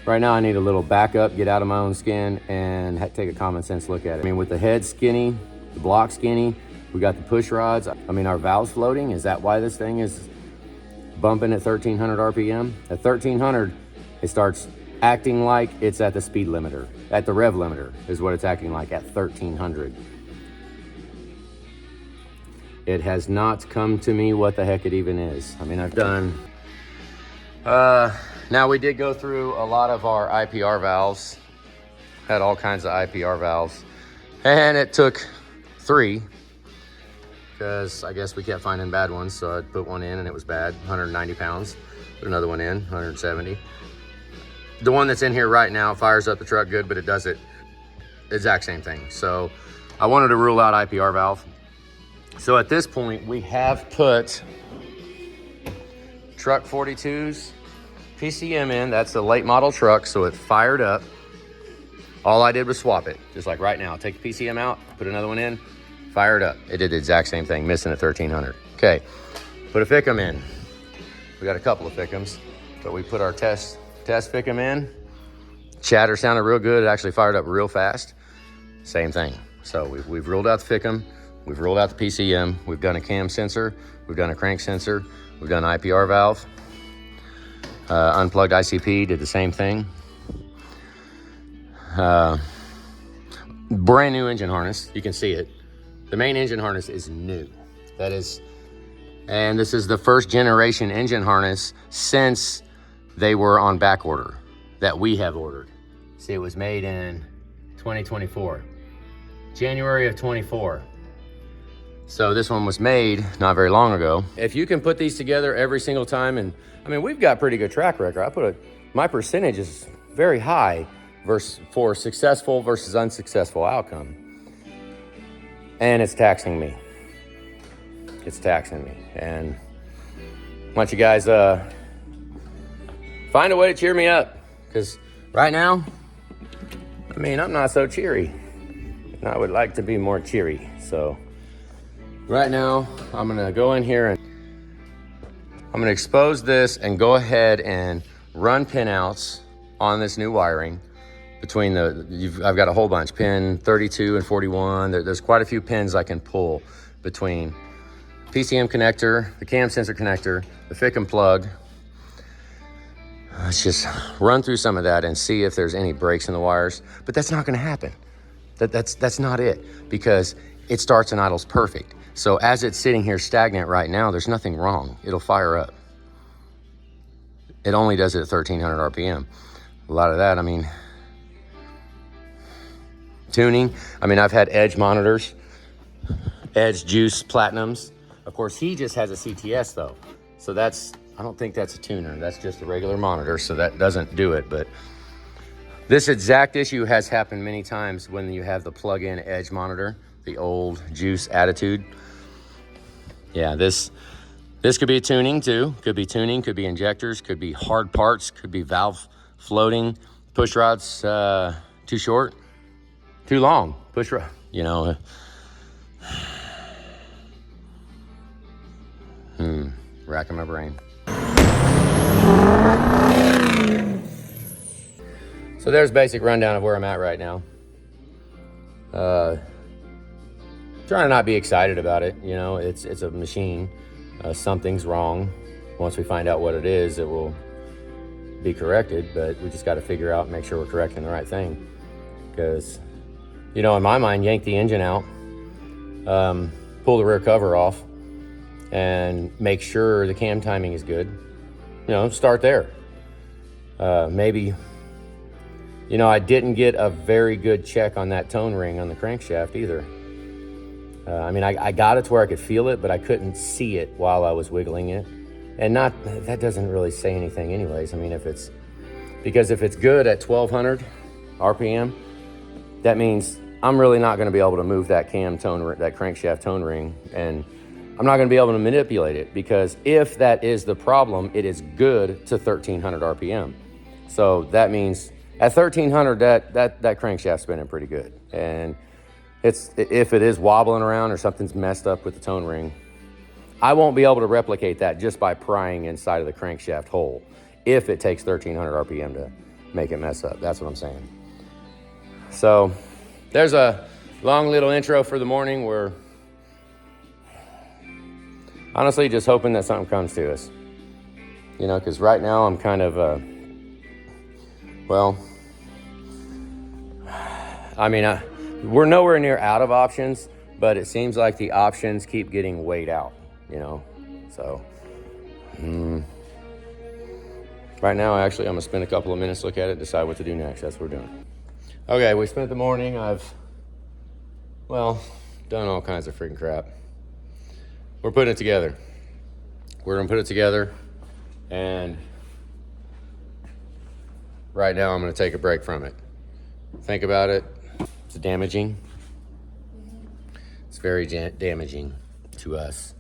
Right now I need a little backup, get out of my own skin, and take a common sense look at it. I mean, with the head skinny, the block skinny, we got the push rods. I mean, our valves floating. Is that why this thing is bumping at 1300 RPM? At 1300, it starts acting like it's at the speed limiter, at the rev limiter is what it's acting like at 1300. It has not come to me what the heck it even is. I mean, I've done, now we did go through a lot of our IPR valves, had all kinds of IPR valves, and it took 3, because I guess we kept finding bad ones. So I put one in and it was bad, 190 pounds. Put another one in, 170. The one that's in here right now fires up the truck good, but it does it exact same thing. So I wanted to rule out IPR valve. So at this point, we have put truck 42's PCM in. That's the late model truck, so it fired up. All I did was swap it, just like right now. Take the PCM out, put another one in, fire it up. It did the exact same thing, missing at 1300. Okay, put a Fickum in. We got a couple of Fickums, but we put our test Fickum in. Chatter sounded real good. It actually fired up real fast. Same thing. So we've ruled out the Fickum. We've ruled out the PCM. We've done a cam sensor. We've done a crank sensor. We've done an IPR valve. Unplugged ICP, did the same thing. Brand new engine harness. You can see it. The main engine harness is new. And this is the first generation engine harness since they were on back order that we have ordered. See, it was made in 2024, January of 24. So this one was made not very long ago. If you can put these together every single time, and I mean, we've got pretty good track record. My percentage is very high for successful versus unsuccessful outcome. And it's taxing me. It's taxing me. And I want you guys find a way to cheer me up, because right now, I mean, I'm not so cheery. And I would like to be more cheery. So right now, I'm gonna go in here and I'm gonna expose this and go ahead and run pinouts on this new wiring between I've got a whole bunch, pin 32 and 41. There's quite a few pins I can pull between PCM connector, the cam sensor connector, the Fickum plug. Let's just run through some of that and see if there's any breaks in the wires. But that's not gonna happen. That's not it, because it starts and idles perfect. So as it's sitting here stagnant right now, there's nothing wrong. It'll fire up. It only does it at 1300 RPM. A lot of that, I mean, tuning. I mean, I've had Edge monitors, Edge Juice Platinums. Of course, he just has a CTS though. So I don't think that's a tuner. That's just a regular monitor, so that doesn't do it. But this exact issue has happened many times when you have the plug-in Edge monitor, the old Juice Attitude. Yeah, this could be tuning too. Could be tuning, could be injectors, could be hard parts, could be valve floating, push rods too short, too long, push rod, you know. Racking my brain. So there's basic rundown of where I'm at right now. Trying to not be excited about it, you know. It's a machine. Something's wrong. Once we find out what it is, it will be corrected, but we just got to figure out, make sure we're correcting the right thing. Because, you know, in my mind, yank the engine out, pull the rear cover off, and make sure the cam timing is good. You know, start there. Maybe, you know, I didn't get a very good check on that tone ring on the crankshaft either. I mean, I got it to where I could feel it, but I couldn't see it while I was wiggling it. And that doesn't really say anything anyways. I mean, if it's good at 1200 RPM, that means I'm really not gonna be able to move that that crankshaft tone ring, and I'm not gonna be able to manipulate it, because if that is the problem, it is good to 1300 RPM. So that means at 1300, that crankshaft's spinning pretty good. And if it is wobbling around or something's messed up with the tone ring, I won't be able to replicate that just by prying inside of the crankshaft hole if it takes 1300 RPM to make it mess up. That's what I'm saying. So there's a long little intro for the morning. We're honestly just hoping that something comes to us, you know, because right now I'm kind of, well, I mean, we're nowhere near out of options, but it seems like the options keep getting weighed out, you know. So right now, actually, I'm gonna spend a couple of minutes, look at it, decide what to do next. That's what we're doing. Okay, we spent the morning. I've, well, done all kinds of freaking crap. We're putting it together. We're gonna put it together, and right now I'm gonna take a break from it. Think about it. It's damaging. It's very damaging to us,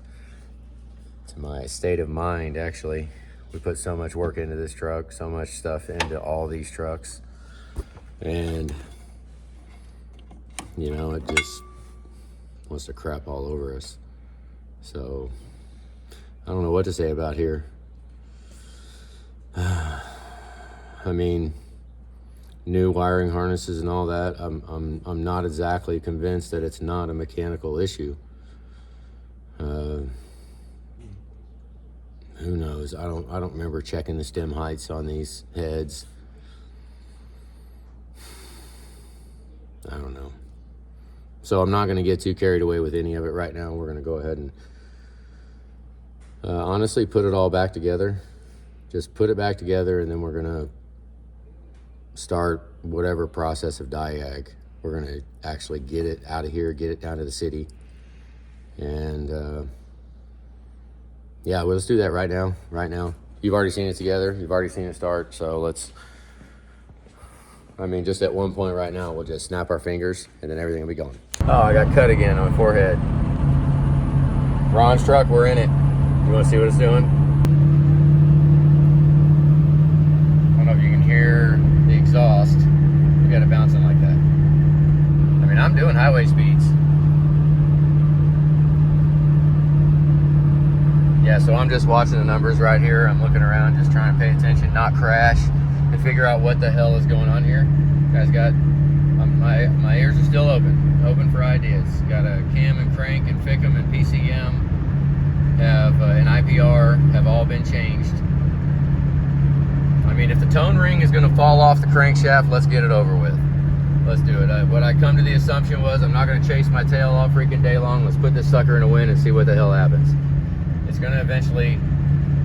to my state of mind, actually. We put so much work into this truck, so much stuff into all these trucks, and you know, it just wants to crap all over us. So I don't know what to say about here. I mean, new wiring harnesses and all that. I'm not exactly convinced that it's not a mechanical issue. Who knows? I don't remember checking the stem heights on these heads. I don't know. So I'm not going to get too carried away with any of it right now. We're going to go ahead and honestly put it all back together. Just put it back together, and then we're going to start whatever process of Diag. We're going to actually get it out of here, get it down to the city. And yeah, well, let's do that right now. Right now. You've already seen it together. You've already seen it start. So let's, I mean, just at one point right now, we'll just snap our fingers and then everything will be gone. Oh, I got cut again on my forehead. Ron's truck, we're in it. You want to see what it's doing? I don't know if you can hear the exhaust. We got it bouncing like that. I mean, I'm doing highway speeds. Yeah, so I'm just watching the numbers right here. I'm looking around, just trying to pay attention, not crash, and figure out what the hell is going on here. Guys got, my ears are still open for ideas. Got a cam and crank and FICM and PCM, have an IPR, have all been changed. I mean, if the tone ring is gonna fall off the crankshaft, let's get it over with. Let's do it. What I come to the assumption was, I'm not gonna chase my tail all freaking day long. Let's put this sucker in the wind and see what the hell happens. It's going to eventually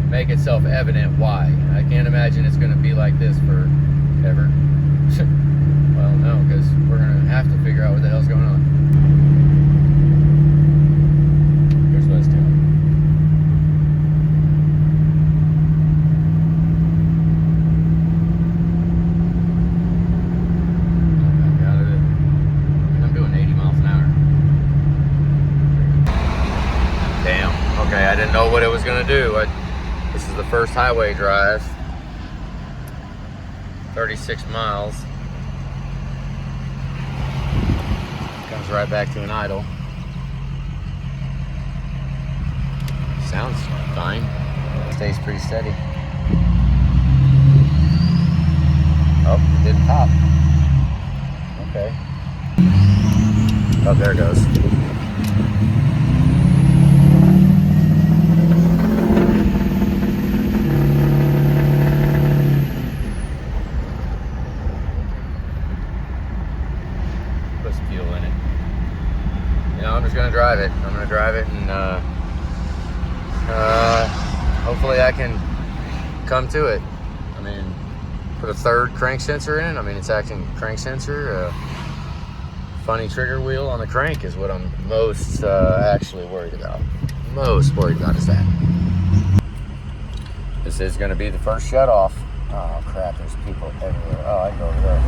make itself evident why. I can't imagine it's going to be like this forever. Well, no, because we're going to have to figure out what the hell's going on. Here's what it's doing. I'm doing 80 miles an hour. Damn. Okay, I didn't know what it was gonna do. This is the first highway drive. 36 miles. Comes right back to an idle. Sounds fine. Stays pretty steady. Oh, it didn't pop. Okay. Oh, there it goes. I'm just gonna drive it. I'm gonna drive it, and hopefully I can come to it. I mean, put a third crank sensor in. I mean, it's acting crank sensor. Funny trigger wheel on the crank is what I'm most actually worried about. Most worried about is that. This is gonna be the first shut off. Oh crap! There's people everywhere. Oh, I can go over there.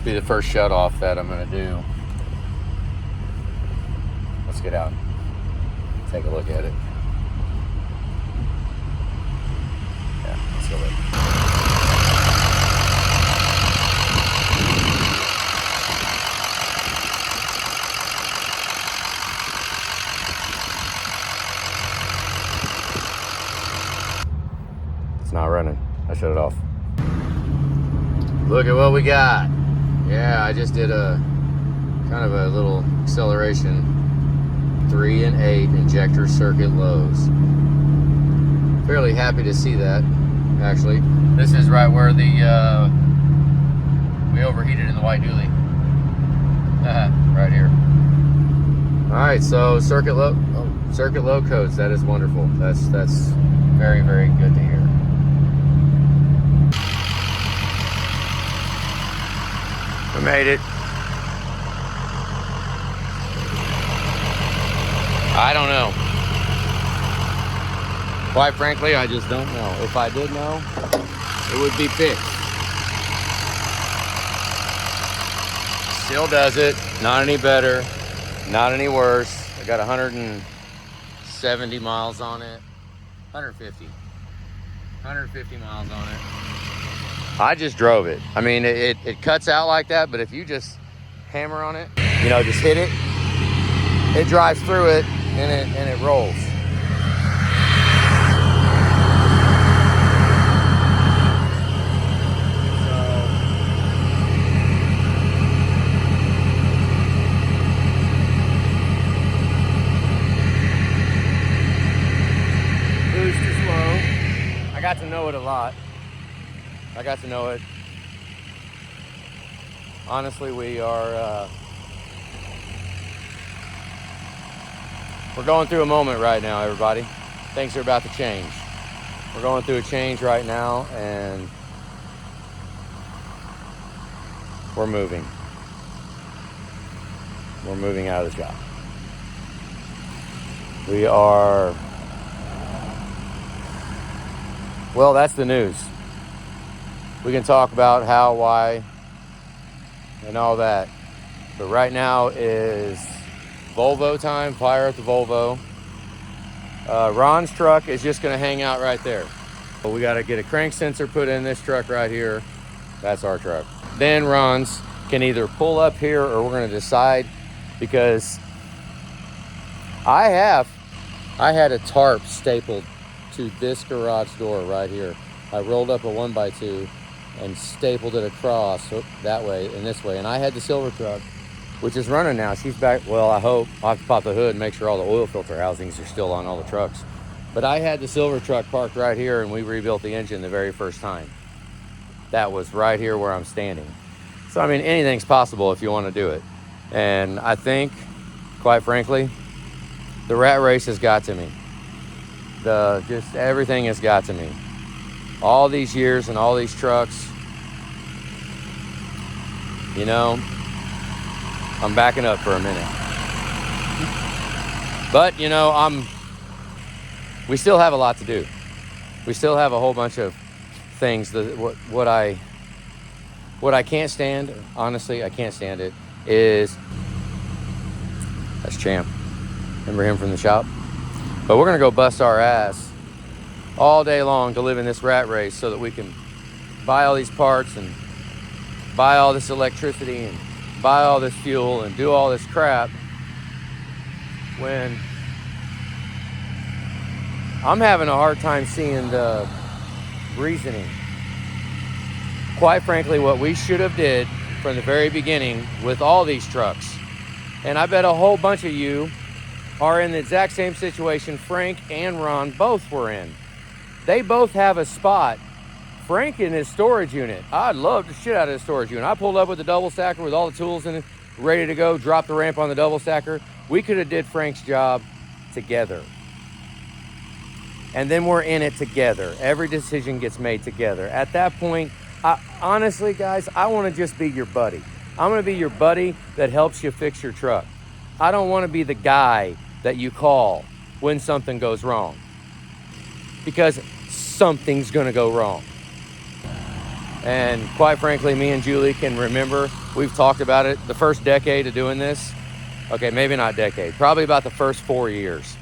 Be the first shut off that I'm going to do. Let's get out, take a look at it. Yeah, let's go look. It's not running. I shut it off. Look at what we got. Yeah, I just did a kind of a little acceleration 3 and 8 injector circuit lows. Fairly happy to see that, actually. This is right where the we overheated in the white dually. Right here. All right, so circuit low codes. That is wonderful. That's very, very good to hear. We made it. I don't know. Quite frankly, I just don't know. If I did know, it would be fixed. Still does it. Not any better. Not any worse. I got 170 miles on it. 150 miles on it. I just drove it. I mean, it cuts out like that, but if you just hammer on it, you know, just hit it, it drives through it and it rolls. I got to know it a lot. I got to know it. Honestly, we're going through a moment right now, everybody. Things are about to change. We're going through a change right now, and we're moving. We're moving out of the shop. We are... Well, that's the news. We can talk about how, why, and all that. But right now is Volvo time, fire at the Volvo. Ron's truck is just gonna hang out right there. But we gotta get a crank sensor put in this truck right here. That's our truck. Then Ron's can either pull up here or we're gonna decide, because I had a tarp stapled to this garage door right here. I rolled up a 1x2 and stapled it across that way and this way. And I had the silver truck, which is running now. She's back. Well, I hope. I'll have to pop the hood and make sure all the oil filter housings are still on all the trucks. But I had the silver truck parked right here, and we rebuilt the engine the very first time. That was right here where I'm standing. So, I mean, anything's possible if you want to do it. And I think, quite frankly, the rat race has got to me. Just everything has got to me. All these years and all these trucks, you know, I'm backing up for a minute. But, you know, we still have a lot to do. We still have a whole bunch of things that what I can't stand, honestly, I can't stand it, is that's Champ. Remember him from the shop? But we're going to go bust our ass all day long to live in this rat race so that we can buy all these parts and buy all this electricity and buy all this fuel and do all this crap, when I'm having a hard time seeing the reasoning. Quite frankly, what we should have did from the very beginning with all these trucks, and I bet a whole bunch of you are in the exact same situation Frank and Ron both were in. They both have a spot. Frank in his storage unit. I'd love the shit out of his storage unit. I pulled up with the double stacker with all the tools in it, ready to go, drop the ramp on the double stacker. We could have did Frank's job together. And then we're in it together. Every decision gets made together. At that point, honestly, guys, I want to just be your buddy. I'm going to be your buddy that helps you fix your truck. I don't want to be the guy that you call when something goes wrong, because something's going to go wrong. And quite frankly, me and Julie can remember, we've talked about it, the first decade of doing this. Okay, maybe not decade, probably about the first 4 years.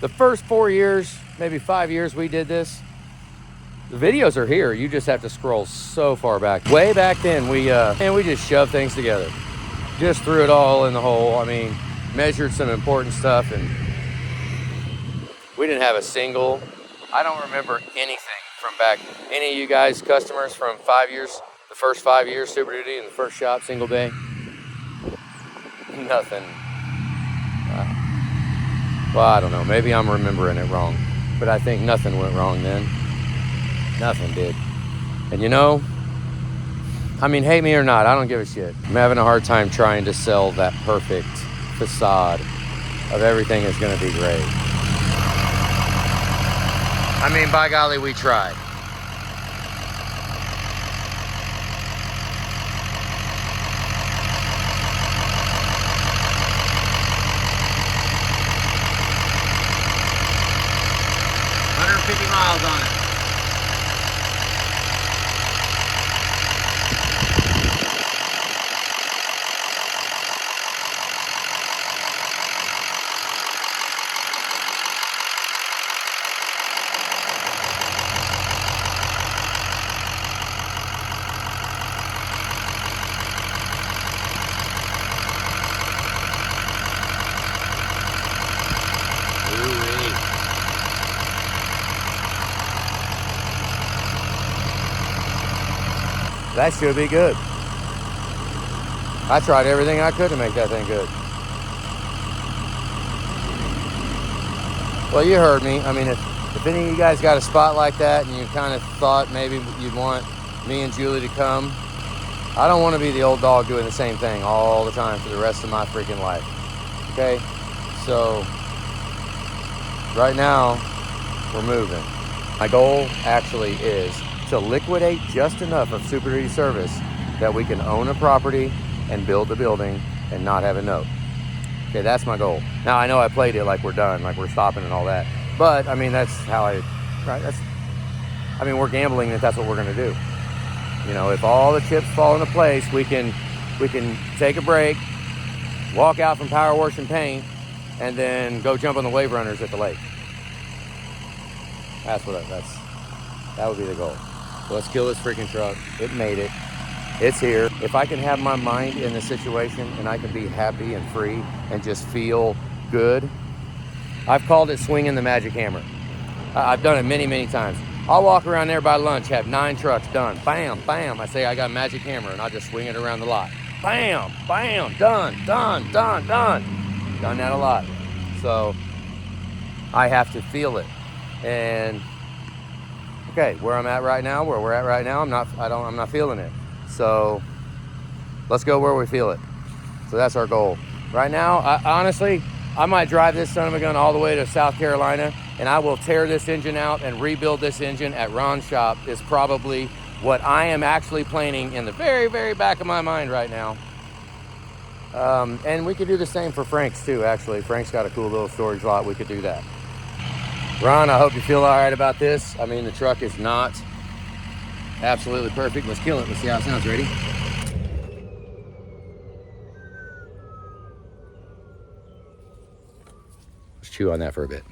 The first 4 years, maybe 5 years we did this. The videos are here. You just have to scroll so far back. Way back then, we just shoved things together. Just threw it all in the hole. I mean, measured some important stuff, and we didn't have a single, I don't remember anything from back. Any of you guys customers from 5 years, the first 5 years, Super Duty in the first shop, single bay? Nothing. Well, I don't know. Maybe I'm remembering it wrong. But I think nothing went wrong then. Nothing did. And you know, I mean, hate me or not, I don't give a shit. I'm having a hard time trying to sell that perfect facade of everything is going to be great. I mean, by golly, we tried. Miles on it. That should be good. I tried everything I could to make that thing good. Well, you heard me. I mean, if any of you guys got a spot like that and you kind of thought maybe you'd want me and Julie to come, I don't want to be the old dog doing the same thing all the time for the rest of my freaking life. Okay? So, right now, we're moving. My goal actually is to liquidate just enough of Super Duty service that we can own a property and build the building and not have a note. Okay, that's my goal. Now, I know I played it like we're done, like we're stopping and all that. But, I mean, that's how we're gambling that that's what we're going to do. You know, if all the chips fall into place, we can take a break, walk out from power wash and paint, and then go jump on the wave runners at the lake. That would be the goal. Let's kill this freaking truck. It made it. It's here. If I can have my mind in the situation and I can be happy and free and just feel good, I've called it swinging the magic hammer. I've done it many, many times. I'll walk around there by lunch, have 9 trucks done. Bam, bam. I say I got a magic hammer and I'll just swing it around the lot. Bam, bam, done, done, done, done. Done that a lot. So I have to feel it. And okay, where I'm at right now, where we're at right now, I'm not feeling it. So let's go where we feel it. So that's our goal. Right now, honestly, I might drive this son of a gun all the way to South Carolina, and I will tear this engine out and rebuild this engine at Ron's shop. Is probably what I am actually planning in the very, very back of my mind right now. And we could do the same for Frank's too, actually. Frank's got a cool little storage lot. We could do that. Ron, I hope you feel all right about this. I mean, the truck is not absolutely perfect. Let's kill it. Let's see how it sounds. Ready? Let's chew on that for a bit.